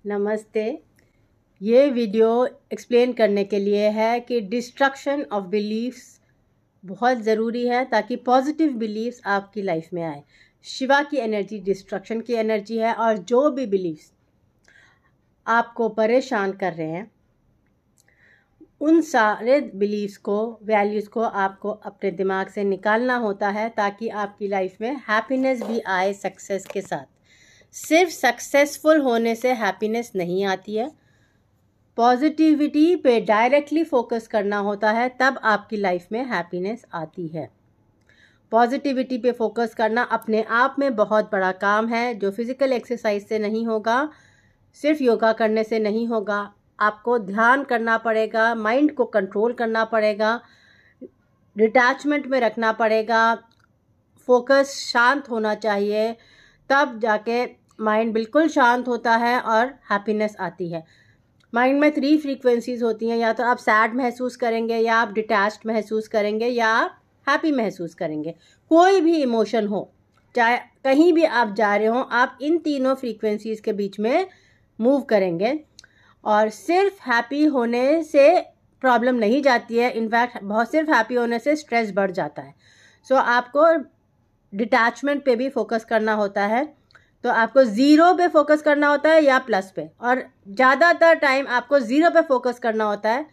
नमस्ते। ये video explain करने के लिए है कि डिस्ट्रक्शन ऑफ बिलीफ्स बहुत ज़रूरी है ताकि पॉजिटिव बिलीफ्स आपकी लाइफ में आए। शिवा की एनर्जी डिस्ट्रक्शन की एनर्जी है और जो भी बिलीफ्स आपको परेशान कर रहे हैं उन सारे बिलीफ्स को, वैल्यूज़ को आपको अपने दिमाग से निकालना होता है ताकि आपकी लाइफ में हैप्पीनेस भी आए सक्सेस के साथ। सिर्फ सक्सेसफुल होने से हैप्पीनेस नहीं आती है, पॉजिटिविटी पे डायरेक्टली फोकस करना होता है, तब आपकी लाइफ में हैप्पीनेस आती है। पॉजिटिविटी पे फोकस करना अपने आप में बहुत बड़ा काम है जो फिज़िकल एक्सरसाइज से नहीं होगा, सिर्फ योगा करने से नहीं होगा। आपको ध्यान करना पड़ेगा, माइंड को कंट्रोल करना पड़ेगा, डिटैचमेंट में रखना पड़ेगा, फोकस शांत होना चाहिए, तब जाके माइंड बिल्कुल शांत होता है और हैप्पीनेस आती है। माइंड में 3 फ्रीक्वेंसीज होती हैं, या तो आप सैड महसूस करेंगे, या आप डिटैच्ड महसूस करेंगे, या आप हैप्पी महसूस करेंगे। कोई भी इमोशन हो, चाहे कहीं भी आप जा रहे हो, आप इन तीनों फ्रीक्वेंसीज के बीच में मूव करेंगे। और सिर्फ हैप्पी होने से प्रॉब्लम नहीं जाती है, इनफैक्ट बहुत सिर्फ हैप्पी होने से स्ट्रेस बढ़ जाता है। सो आपको डिटैचमेंट पे भी फोकस करना होता है। तो आपको ज़ीरो पे फोकस करना होता है या प्लस पे, और ज़्यादातर टाइम आपको ज़ीरो पे फोकस करना होता है।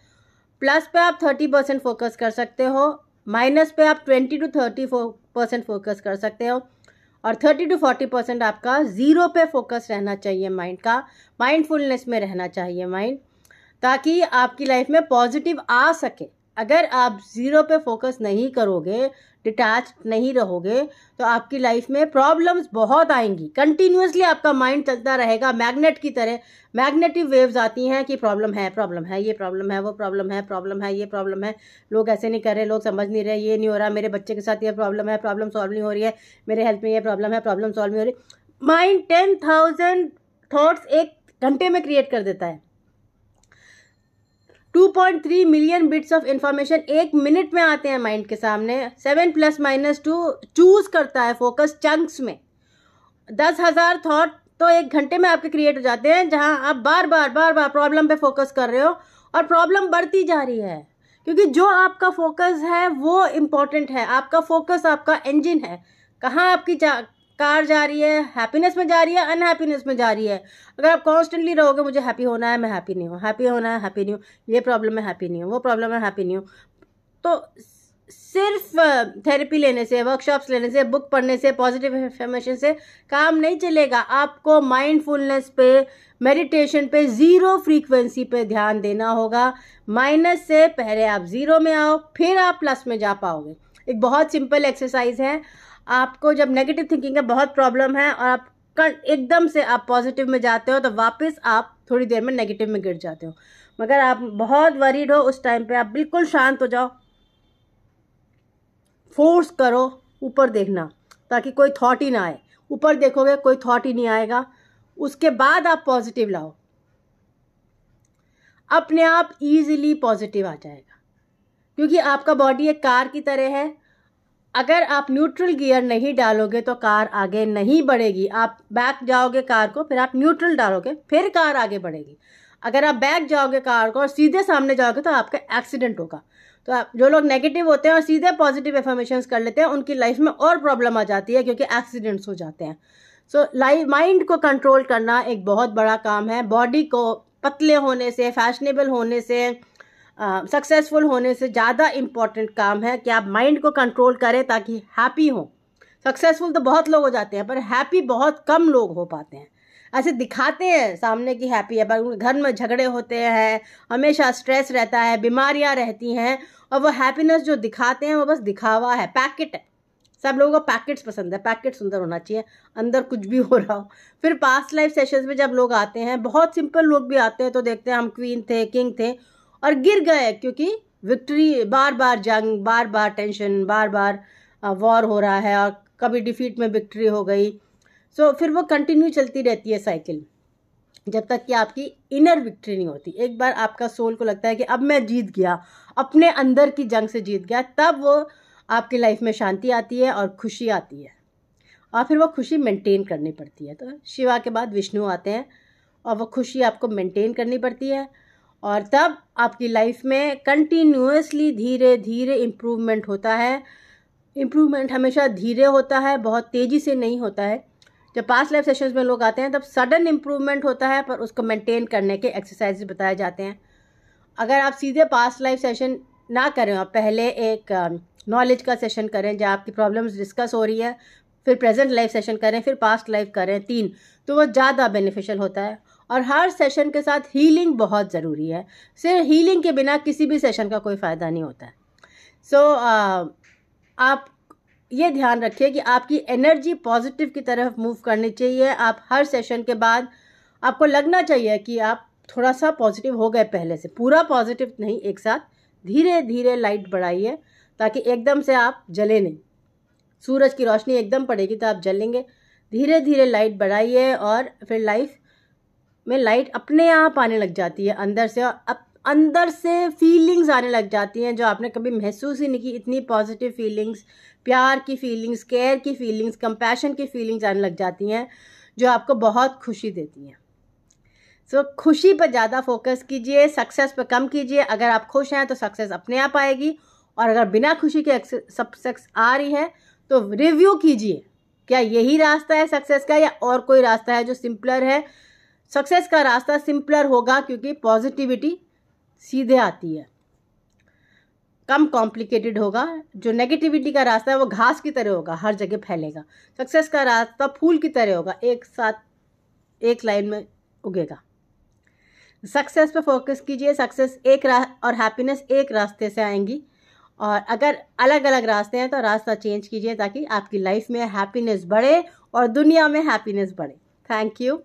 प्लस पे आप 30% फोकस कर सकते हो, माइनस पे आप 20 to 30% फोकस कर सकते हो, और 30 to 40% आपका ज़ीरो पे फोकस रहना चाहिए। माइंड का माइंडफुलनेस में रहना चाहिए माइंड, ताकि आपकी लाइफ में पॉजिटिव आ सके। अगर आप ज़ीरो पे फोकस नहीं करोगे, डिटैच नहीं रहोगे, तो आपकी लाइफ में प्रॉब्लम्स बहुत आएंगी। कंटिन्यूसली आपका माइंड चलता रहेगा मैग्नेट की तरह। मैग्नेटिव वेव्स आती हैं कि प्रॉब्लम है, ये प्रॉब्लम है, वो प्रॉब्लम है, प्रॉब्लम है, ये प्रॉब्लम है, लोग ऐसे नहीं कर रहे, लोग समझ नहीं रहे, ये नहीं हो रहा, मेरे बच्चे के साथ ये प्रॉब्लम है, प्रॉब्लम सॉल्व नहीं हो रही है, मेरे हेल्थ में ये प्रॉब्लम है, प्रॉब्लम सॉल्व नहीं हो रही। माइंड 10,000 थॉट्स एक घंटे में क्रिएट कर देता है। 2.3 मिलियन बिट्स ऑफ इंफॉर्मेशन एक मिनट में आते हैं माइंड के सामने। 7 + -2 चूज करता है फोकस चंक्स में। 10,000 थॉट तो एक घंटे में आपके क्रिएट हो जाते हैं, जहां आप बार बार प्रॉब्लम पे फोकस कर रहे हो और प्रॉब्लम बढ़ती जा रही है। क्योंकि जो आपका फोकस है वो इम्पोर्टेंट है। आपका फोकस आपका इंजन है। कहाँ आपकी कार जा रही है, हैप्पीनेस में जा रही है, अनहैप्पीनेस में जा रही है। अगर आप कॉन्स्टेंटली रहोगे, मुझे हैप्पी होना है, मैं हैप्पी नहीं हूँ, हैप्पी होना है, हैप्पी नहीं हूँ, ये प्रॉब्लम है, हैप्पी नहीं हूँ, वो प्रॉब्लम है, हैप्पी नहीं हूँ, तो सिर्फ थेरेपी लेने से, वर्कशॉप्स लेने से, बुक पढ़ने से, पॉजिटिव इन्फॉर्मेशन से काम नहीं चलेगा। आपको माइंडफुलनेस पे, मेडिटेशन पे, ज़ीरो फ्रीक्वेंसी पे ध्यान देना होगा। माइनस से पहले आप ज़ीरो में आओ, फिर आप प्लस में जा पाओगे। एक बहुत सिंपल एक्सरसाइज है। आपको जब नेगेटिव थिंकिंग का बहुत प्रॉब्लम है और आप एकदम से आप पॉजिटिव में जाते हो, तो वापस आप थोड़ी देर में नेगेटिव में गिर जाते हो। मगर आप बहुत वरीड हो, उस टाइम पे आप बिल्कुल शांत हो जाओ, फोर्स करो ऊपर देखना, ताकि कोई थॉट ही ना आए। ऊपर देखोगे कोई थॉट ही नहीं आएगा। उसके बाद आप पॉजिटिव लाओ, अपने आप इजीली पॉजिटिव आ जाएगा। क्योंकि आपका बॉडी एक कार की तरह है। अगर आप न्यूट्रल गियर नहीं डालोगे तो कार आगे नहीं बढ़ेगी। आप बैक जाओगे कार को, फिर आप न्यूट्रल डालोगे, फिर कार आगे बढ़ेगी। अगर आप बैक जाओगे कार को और सीधे सामने जाओगे तो आपका एक्सीडेंट होगा। तो आप, जो लोग नेगेटिव होते हैं और सीधे पॉजिटिव एफर्मेशंस कर लेते हैं, उनकी लाइफ में और प्रॉब्लम आ जाती है, क्योंकि एक्सीडेंट्स हो जाते हैं। सो माइंड को कंट्रोल करना एक बहुत बड़ा काम है। बॉडी को पतले होने से, फैशनेबल होने से, सक्सेसफुल होने से ज़्यादा इम्पॉर्टेंट काम है कि आप माइंड को कंट्रोल करें ताकि हैप्पी हो। सक्सेसफुल तो बहुत लोग हो जाते हैं, पर हैप्पी बहुत कम लोग हो पाते हैं। ऐसे दिखाते हैं सामने की हैप्पी है, पर घर में झगड़े होते हैं, हमेशा स्ट्रेस रहता है, बीमारियां रहती हैं, और वो हैप्पीनेस जो दिखाते हैं वो बस दिखावा है, पैकेट है। सब लोगों को पैकेट्स पसंद है, पैकेट सुंदर होना चाहिए, अंदर कुछ भी हो रहा हो। फिर पास्ट लाइफ सेशंस में जब लोग आते हैं, बहुत सिंपल लोग भी आते हैं, तो देखते हैं हम क्वीन थे, किंग थे, और गिर गए, क्योंकि विक्ट्री, बार बार जंग, बार बार टेंशन, बार बार वॉर हो रहा है, और कभी डिफीट में विक्ट्री हो गई। सो फिर वो कंटिन्यू चलती रहती है साइकिल, जब तक कि आपकी इनर विक्ट्री नहीं होती। एक बार आपका सोल को लगता है कि अब मैं जीत गया, अपने अंदर की जंग से जीत गया, तब वो आपकी लाइफ में शांति आती है और खुशी आती है, और फिर वो खुशी मेंटेन करनी पड़ती है। तो शिवा के बाद विष्णु आते हैं, और वो खुशी आपको मेंटेन करनी पड़ती है, और तब आपकी लाइफ में कंटिन्यूअसली धीरे धीरे इम्प्रूवमेंट होता है। इम्प्रूवमेंट हमेशा धीरे होता है, बहुत तेज़ी से नहीं होता है। जब पास्ट लाइफ सेशंस में लोग आते हैं तब सडन इम्प्रूवमेंट होता है, पर उसको मेंटेन करने के एक्सरसाइज बताए जाते हैं। अगर आप सीधे पास्ट लाइफ सेशन ना करें और पहले एक नॉलेज का सेशन करें जहाँ आपकी प्रॉब्लम्स डिस्कस हो रही है, फिर प्रेजेंट लाइफ सेशन करें, फिर पास्ट लाइफ करें 3, तो वो ज़्यादा बेनिफिशियल होता है। और हर सेशन के साथ हीलिंग बहुत ज़रूरी है। सिर्फ हीलिंग के बिना किसी भी सेशन का कोई फ़ायदा नहीं होता है। आप ये ध्यान रखिए कि आपकी एनर्जी पॉजिटिव की तरफ मूव करनी चाहिए। आप हर सेशन के बाद आपको लगना चाहिए कि आप थोड़ा सा पॉजिटिव हो गए, पहले से पूरा पॉजिटिव नहीं, एक साथ धीरे धीरे लाइट बढ़ाइए ताकि एकदम से आप जले नहीं। सूरज की रोशनी एकदम पड़ेगी तो आप जलेंगे। धीरे धीरे लाइट बढ़ाइए और फिर लाइफ में लाइट अपने आप आने लग जाती है अंदर से, और अंदर से फीलिंग्स आने लग जाती हैं जो आपने कभी महसूस ही नहीं की। इतनी पॉजिटिव फीलिंग्स, प्यार की फीलिंग्स, केयर की फीलिंग्स, कंपैशन की फीलिंग्स आने लग जाती हैं जो आपको बहुत खुशी देती हैं। खुशी पर ज़्यादा फोकस कीजिए, सक्सेस पर कम कीजिए। अगर आप खुश हैं तो सक्सेस अपने आप आएगी, और अगर बिना खुशी के सक्सेस आ रही है तो रिव्यू कीजिए, क्या यही रास्ता है सक्सेस का या और कोई रास्ता है जो सिंपलर है। सक्सेस का रास्ता सिंपलर होगा क्योंकि पॉजिटिविटी सीधे आती है, कम कॉम्प्लिकेटेड होगा। जो नेगेटिविटी का रास्ता है वो घास की तरह होगा, हर जगह फैलेगा। सक्सेस का रास्ता फूल की तरह होगा, एक साथ एक लाइन में उगेगा। सक्सेस पे फोकस कीजिए। सक्सेस एक और हैप्पीनेस एक रास्ते से आएंगी, और अगर अलग अलग रास्ते हैं तो रास्ता चेंज कीजिए ताकि आपकी लाइफ में हैप्पीनेस बढ़े और दुनिया में हैप्पीनेस बढ़े। Thank you.